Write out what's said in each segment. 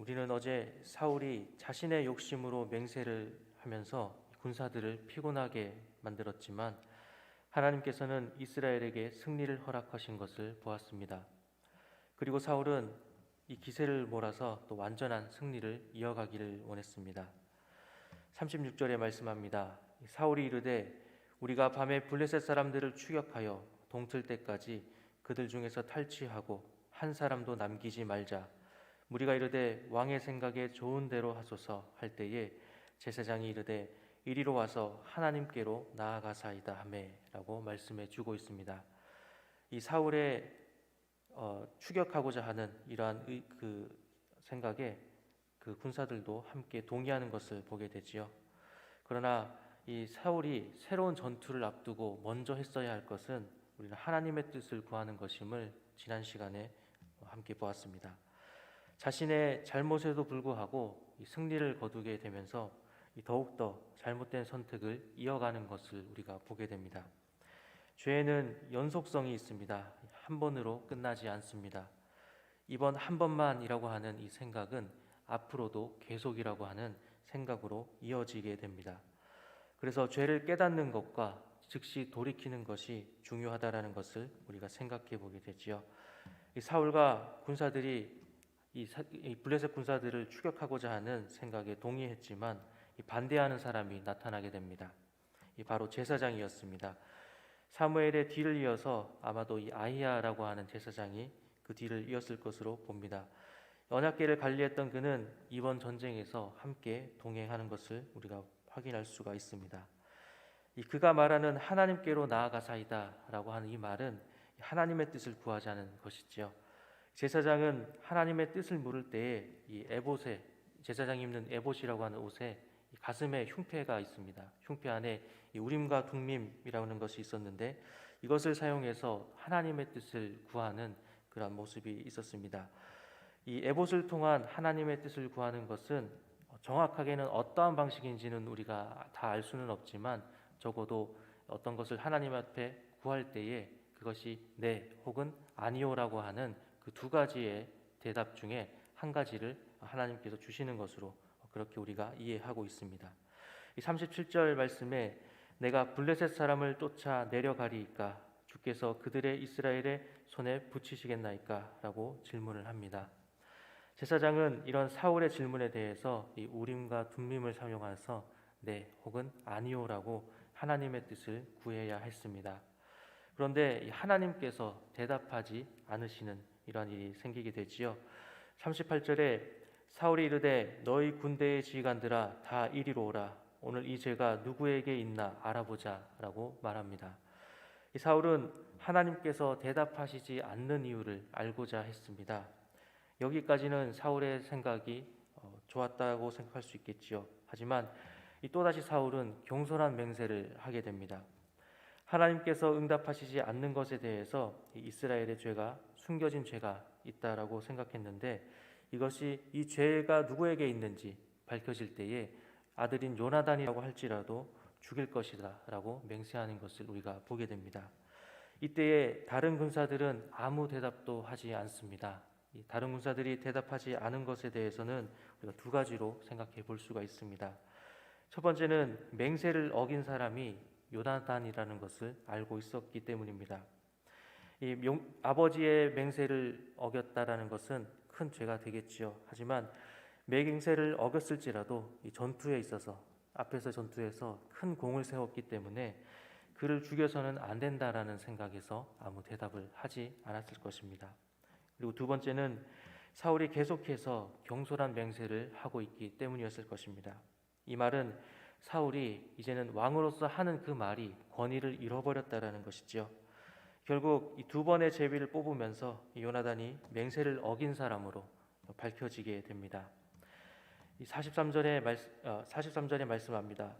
우리는 어제 사울이 자신의 욕심으로 맹세를 하면서 군사들을 피곤하게 만들었지만 하나님께서는 이스라엘에게 승리를 허락하신 것을 보았습니다. 그리고 사울은 이 기세를 몰아서 또 완전한 승리를 이어가기를 원했습니다. 36절에 말씀합니다. 사울이 이르되 우리가 밤에 블레셋 사람들을 추격하여 동틀 때까지 그들 중에서 탈취하고 한 사람도 남기지 말자. 무리가 이르되 왕의 생각에 좋은 대로 하소서 할 때에 제사장이 이르되 이리로 와서 하나님께로 나아가사이다 하매라고 말씀해 주고 있습니다. 이 사울의 추격하고자 하는 이러한 그 생각에 그 군사들도 함께 동의하는 것을 보게 되지요. 그러나 이 사울이 새로운 전투를 앞두고 먼저 했어야 할 것은 우리는 하나님의 뜻을 구하는 것임을 지난 시간에 함께 보았습니다. 자신의 잘못에도 불구하고 이 승리를 거두게 되면서 더욱더 잘못된 선택을 이어가는 것을 우리가 보게 됩니다. 죄에는 연속성이 있습니다. 한 번으로 끝나지 않습니다. 이번 한 번만이라고 하는 이 생각은 앞으로도 계속이라고 하는 생각으로 이어지게 됩니다. 그래서 죄를 깨닫는 것과 즉시 돌이키는 것이 중요하다라는 것을 우리가 생각해 보게 되지요. 이 사울과 군사들이 이 블레셋 군사들을 추격하고자 하는 생각에 동의했지만 반대하는 사람이 나타나게 됩니다. 바로 제사장이었습니다. 사무엘의 뒤를 이어서 아마도 이 아히야라고 하는 제사장이 그 뒤를 이었을 것으로 봅니다. 언약궤를 관리했던 그는 이번 전쟁에서 함께 동행하는 것을 우리가 확인할 수가 있습니다. 그가 말하는 하나님께로 나아가사이다라고 하는 이 말은 하나님의 뜻을 구하자는 것이지요. 제사장은 하나님의 뜻을 물을 때에 이 에봇에 제사장이 입는 에봇이라고 하는 옷에 가슴에 흉패가 있습니다. 흉패 안에 우림과 둠밈이라고 하는 것이 있었는데 이것을 사용해서 하나님의 뜻을 구하는 그런 모습이 있었습니다. 이 에봇을 통한 하나님의 뜻을 구하는 것은 정확하게는 어떠한 방식인지는 우리가 다 알 수는 없지만 적어도 어떤 것을 하나님 앞에 구할 때에 그것이 네 혹은 아니오라고 하는 그 두 가지의 대답 중에 한 가지를 하나님께서 주시는 것으로 그렇게 우리가 이해하고 있습니다. 이 37절 말씀에 내가 블레셋 사람을 쫓아 내려가리이까 주께서 그들의 이스라엘의 손에 붙이시겠나이까 라고 질문을 합니다. 제사장은 이런 사울의 질문에 대해서 이 우림과 둠밈을 사용해서 네 혹은 아니오라고 하나님의 뜻을 구해야 했습니다. 그런데 하나님께서 대답하지 않으시는 이러한 일이 생기게 되지요. 38절에 사울이 이르되 너희 군대의 지휘관들아 다 이리로 오라. 오늘 이 죄가 누구에게 있나 알아보자 라고 말합니다. 이 사울은 하나님께서 대답하시지 않는 이유를 알고자 했습니다. 여기까지는 사울의 생각이 좋았다고 생각할 수 있겠지요. 하지만 또다시 사울은 경솔한 맹세를 하게 됩니다. 하나님께서 응답하시지 않는 것에 대해서 이스라엘의 죄가 숨겨진 죄가 있다라고 생각했는데 이것이 이 죄가 누구에게 있는지 밝혀질 때에 아들인 요나단이라고 할지라도 죽일 것이다 라고 맹세하는 것을 우리가 보게 됩니다. 이때에 다른 군사들은 아무 대답도 하지 않습니다. 다른 군사들이 대답하지 않은 것에 대해서는 우리가 두 가지로 생각해 볼 수가 있습니다. 첫 번째는 맹세를 어긴 사람이 요나단이라는 것을 알고 있었기 때문입니다. 아버지의 맹세를 어겼다라는 것은 큰 죄가 되겠지요. 하지만 맹세를 어겼을지라도 이 전투에 있어서 앞에서 전투에서 큰 공을 세웠기 때문에 그를 죽여서는 안 된다라는 생각에서 아무 대답을 하지 않았을 것입니다. 그리고 두 번째는 사울이 계속해서 경솔한 맹세를 하고 있기 때문이었을 것입니다. 이 말은 사울이 이제는 왕으로서 하는 그 말이 권위를 잃어버렸다라는 것이죠. 결국 이 두 번의 제비를 뽑으면서 요나단이 맹세를 어긴 사람으로 밝혀지게 됩니다. 43절에 말씀합니다.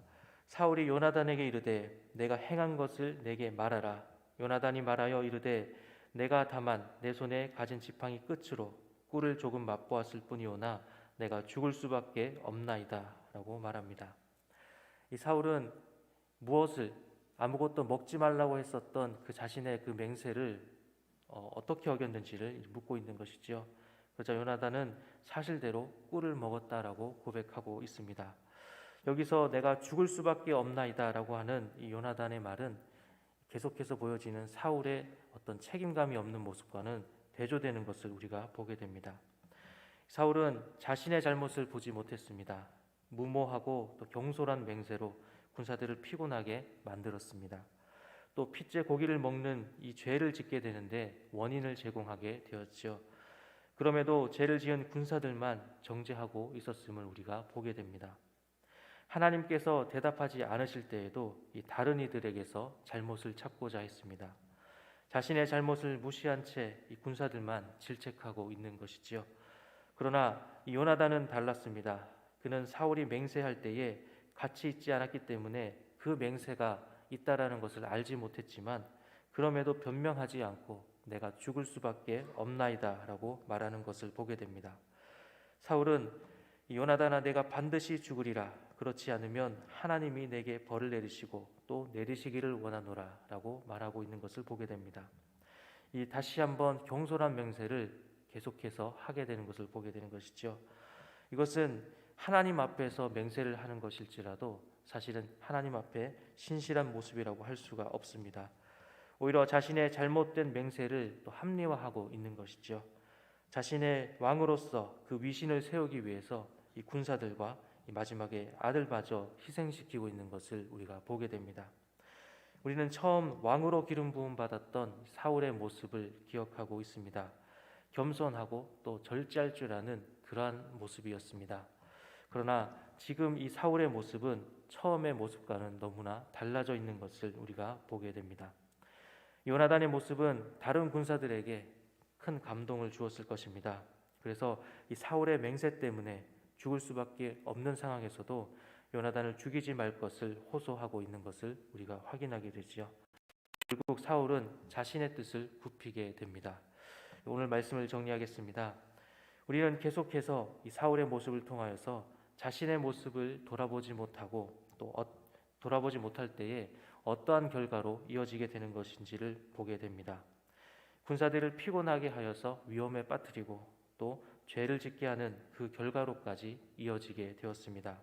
사울이 요나단에게 이르되 내가 행한 것을 내게 말하라. 요나단이 말하여 이르되 내가 다만 내 손에 가진 지팡이 끝으로 꿀을 조금 맛보았을 뿐이오나 내가 죽을 수밖에 없나이다 라고 말합니다. 이 사울은 무엇을 아무것도 먹지 말라고 했었던 그 자신의 그 맹세를 어떻게 어겼는지를 묻고 있는 것이지요. 그러자 요나단은 사실대로 꿀을 먹었다라고 고백하고 있습니다. 여기서 내가 죽을 수밖에 없나이다라고 하는 이 요나단의 말은 계속해서 보여지는 사울의 어떤 책임감이 없는 모습과는 대조되는 것을 우리가 보게 됩니다. 사울은 자신의 잘못을 보지 못했습니다. 무모하고 또 경솔한 맹세로 군사들을 피곤하게 만들었습니다. 또 핏째 고기를 먹는 이 죄를 짓게 되는데 원인을 제공하게 되었죠. 그럼에도 죄를 지은 군사들만 정죄하고 있었음을 우리가 보게 됩니다. 하나님께서 대답하지 않으실 때에도 이 다른 이들에게서 잘못을 찾고자 했습니다. 자신의 잘못을 무시한 채 이 군사들만 질책하고 있는 것이지요. 그러나 이 요나단은 달랐습니다. 그는 사울이 맹세할 때에 같이 있지 않았기 때문에 그 맹세가 있다라는 것을 알지 못했지만 그럼에도 변명하지 않고 내가 죽을 수밖에 없나이다라고 말하는 것을 보게 됩니다. 사울은 요나단아 내가 반드시 죽으리라. 그렇지 않으면 하나님이 내게 벌을 내리시고 또 내리시기를 원하노라라고 말하고 있는 것을 보게 됩니다. 이 다시 한번 경솔한 맹세를 계속해서 하게 되는 것을 보게 되는 것이죠. 이것은 하나님 앞에서 맹세를 하는 것일지라도 사실은 하나님 앞에 신실한 모습이라고 할 수가 없습니다. 오히려 자신의 잘못된 맹세를 또 합리화하고 있는 것이죠. 자신의 왕으로서 그 위신을 세우기 위해서 이 군사들과 이 마지막에 아들마저 희생시키고 있는 것을 우리가 보게 됩니다. 우리는 처음 왕으로 기름 부음 받았던 사울의 모습을 기억하고 있습니다. 겸손하고 또 절제할 줄 아는 그러한 모습이었습니다. 그러나 지금 이 사울의 모습은 처음의 모습과는 너무나 달라져 있는 것을 우리가 보게 됩니다. 요나단의 모습은 다른 군사들에게 큰 감동을 주었을 것입니다. 그래서 이 사울의 맹세 때문에 죽을 수밖에 없는 상황에서도 요나단을 죽이지 말 것을 호소하고 있는 것을 우리가 확인하게 되지요. 결국 사울은 자신의 뜻을 굽히게 됩니다. 오늘 말씀을 정리하겠습니다. 우리는 계속해서 이 사울의 모습을 통하여서 자신의 모습을 돌아보지 못하고 또 돌아보지 못할 때에 어떠한 결과로 이어지게 되는 것인지를 보게 됩니다. 군사들을 피곤하게 하여서 위험에 빠뜨리고 또 죄를 짓게 하는 그 결과로까지 이어지게 되었습니다.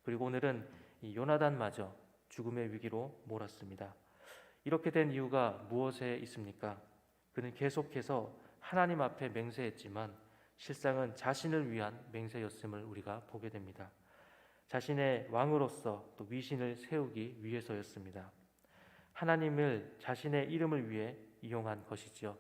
그리고 오늘은 이 요나단마저 죽음의 위기로 몰았습니다. 이렇게 된 이유가 무엇에 있습니까? 그는 계속해서 하나님 앞에 맹세했지만 실상은 자신을 위한 맹세였음을 우리가 보게 됩니다. 자신의 왕으로서 또 위신을 세우기 위해서였습니다. 하나님을 자신의 이름을 위해 이용한 것이지요.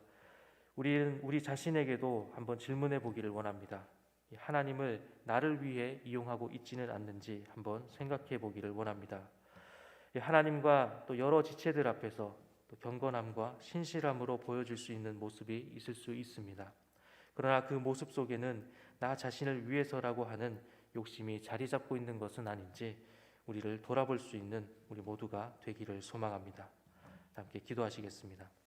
우리는 우리 자신에게도 한번 질문해 보기를 원합니다. 하나님을 나를 위해 이용하고 있지는 않는지 한번 생각해 보기를 원합니다. 하나님과 또 여러 지체들 앞에서 또 경건함과 신실함으로 보여줄 수 있는 모습이 있을 수 있습니다. 그러나 그 모습 속에는 나 자신을 위해서라고 하는 욕심이 자리 잡고 있는 것은 아닌지 우리를 돌아볼 수 있는 우리 모두가 되기를 소망합니다. 함께 기도하시겠습니다.